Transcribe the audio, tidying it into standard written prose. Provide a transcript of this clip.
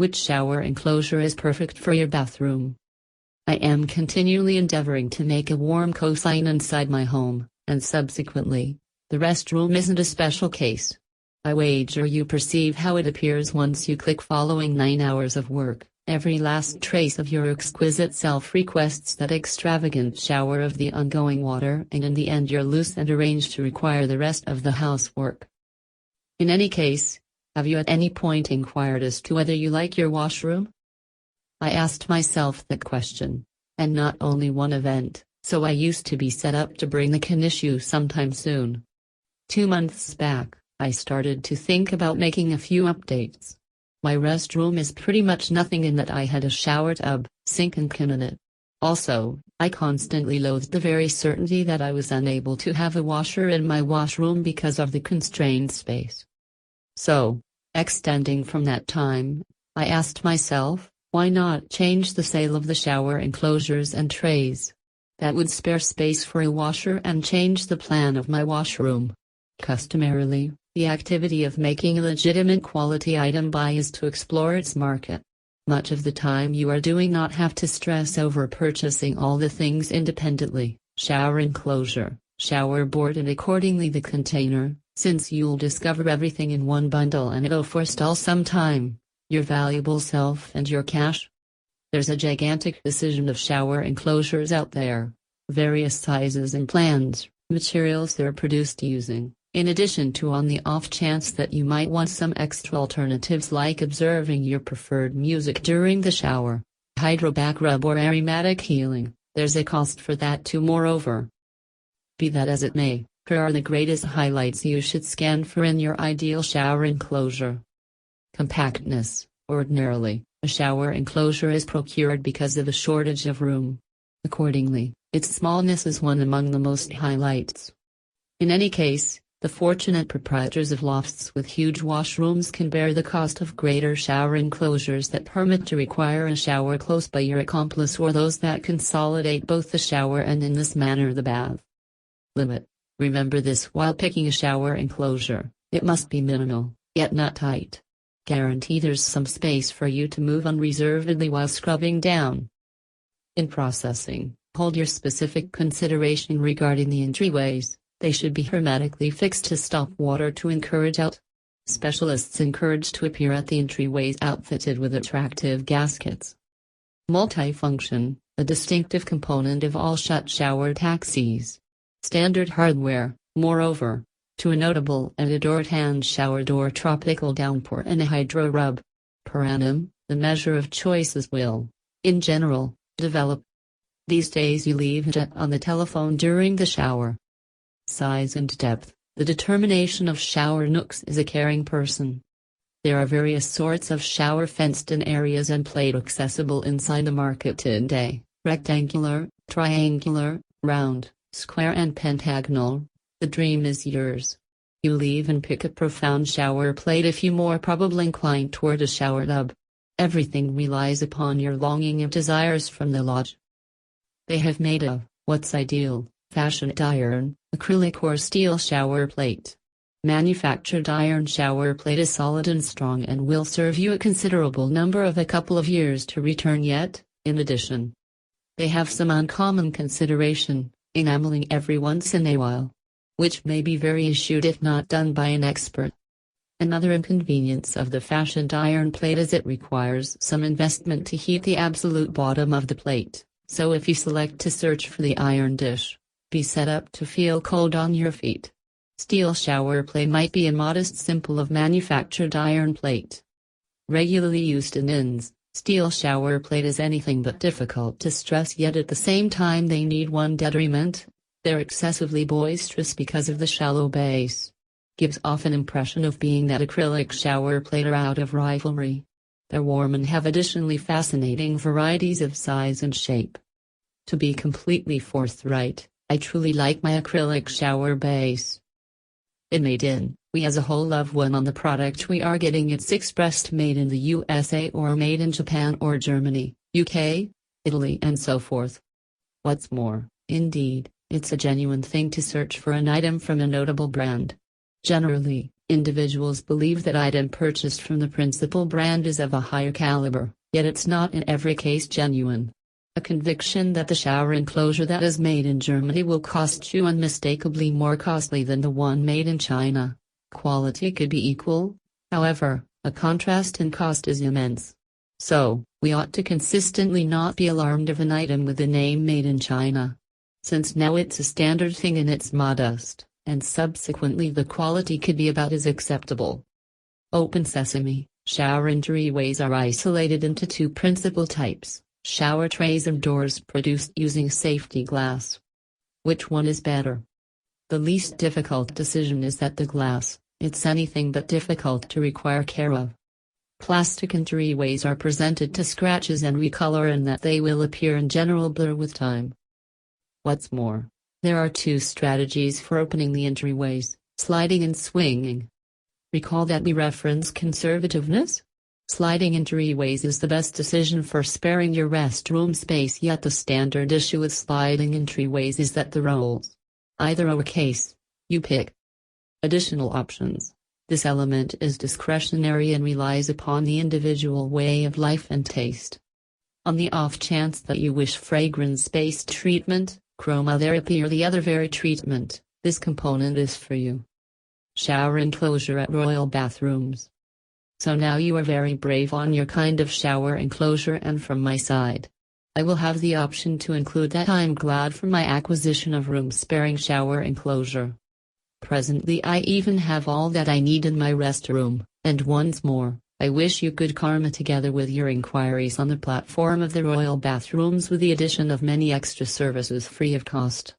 Which shower enclosure is perfect for your bathroom? I am continually endeavoring to make a warm coastline inside my home, and subsequently, the restroom isn't a special case. I wager you perceive how it appears once you click following 9 hours of work. Every last trace of your exquisite self requests that extravagant shower of the ongoing water, and in the end you're loose and arranged to require the rest of the housework. In any case, have you at any point inquired as to whether you like your washroom? I asked myself that question, and not only one event, so I used to be set up to bring the can issue sometime soon. 2 months back, I started to think about making a few updates. My restroom is pretty much nothing in that I had a shower tub, sink and can in it. Also, I constantly loathed the very certainty that I was unable to have a washer in my washroom because of the constrained space. So, extending from that time, I asked myself, why not change the sale of the shower enclosures and trays? That would spare space for a washer and change the plan of my washroom. Customarily, the activity of making a legitimate quality item buy is to explore its market. Much of the time you are doing not have to stress over purchasing all the things independently, shower enclosure, shower board and accordingly the container, since you'll discover everything in one bundle and it'll forestall some time, your valuable self and your cash. There's a gigantic decision of shower enclosures out there, various sizes and plans, materials they're produced using. In addition to on the off chance that you might want some extra alternatives like observing your preferred music during the shower, hydroback rub or aromatic healing, there's a cost for that too. Moreover, be that as it may, here are the greatest highlights you should scan for in your ideal shower enclosure. Compactness. Ordinarily, a shower enclosure is procured because of a shortage of room. Accordingly, its smallness is one among the most highlights. In any case, the fortunate proprietors of lofts with huge washrooms can bear the cost of greater shower enclosures that permit to require a shower close by your accomplice or those that consolidate both the shower and in this manner the bath. Limit. Remember this while picking a shower enclosure, it must be minimal, yet not tight. Guarantee there's some space for you to move unreservedly while scrubbing down. In processing, hold your specific consideration regarding the entryways. They should be hermetically fixed to stop water to encourage out. Specialists encourage to appear at the entryways outfitted with attractive gaskets. Multifunction, a distinctive component of all shut shower taxis. Standard hardware, moreover, to a notable and adored hand shower door tropical downpour and a hydro rub. Per annum, the measure of choices will, in general, develop. These days you leave it on the telephone during the shower. Size and depth, the determination of shower nooks is a caring person. There are various sorts of shower fenced-in areas and plate accessible inside the market today, rectangular, triangular, round, square and pentagonal. The dream is yours. You leave and pick a profound shower plate if you more probably incline toward a shower tub. Everything relies upon your longing and desires from the lodge. They have made a, what's ideal, fashioned iron, acrylic or steel shower plate. Manufactured iron shower plate is solid and strong and will serve you a considerable number of a couple of years to return yet, in addition. They have some uncommon consideration, enameling every once in a while, which may be very issued if not done by an expert. Another inconvenience of the fashioned iron plate is it requires some investment to heat the absolute bottom of the plate, so if you select to search for the iron dish, be set up to feel cold on your feet. Steel shower plate might be a modest simple of manufactured iron plate. Regularly used in inns, steel shower plate is anything but difficult to stress, yet at the same time they need one detriment. They're excessively boisterous because of the shallow base. Gives off an impression of being that acrylic shower plate are out of rivalry. They're warm and have additionally fascinating varieties of size and shape. To be completely forthright, I truly like my acrylic shower base. In Made in, we as a whole love one on the product we are getting. It's expressed made in the USA or made in Japan or Germany, UK, Italy and so forth. What's more, indeed, it's a genuine thing to search for an item from a notable brand. Generally, Individuals believe that item purchased from the principal brand is of a higher caliber, yet it's not in every case genuine. A conviction that the shower enclosure that is made in Germany will cost you unmistakably more costly than the one made in China. Quality could be equal, however, a contrast in cost is immense. So, we ought to consistently not be alarmed of an item with the name made in China. Since now it's a standard thing and it's modest, and subsequently the quality could be about as acceptable. Open sesame, shower entryways are isolated into two principal types, shower trays and doors produced using safety glass. Which one is better? The least difficult decision is that the glass, it's anything but difficult to require care of. Plastic entryways are presented to scratches and recolor and that they will appear in general blur with time. What's more, there are two strategies for opening the entryways, sliding and swinging. Recall that we reference conservativeness? Sliding entryways is the best decision for sparing your restroom space, yet the standard issue with sliding entryways is that the rolls. Either or case, you pick. Additional options. This element is discretionary and relies upon the individual way of life and taste. On the off chance that you wish fragrance-based treatment, chromotherapy or the other very treatment, this component is for you. Shower enclosure at royal bathrooms. So now you are very brave on your kind of shower enclosure, and from my side, I will have the option to include that. I'm glad for my acquisition of room-sparing shower enclosure. Presently I even have all that I need in my restroom, and once more, I wish you good karma together with your inquiries on the platform of the royal bathrooms with the addition of many extra services free of cost.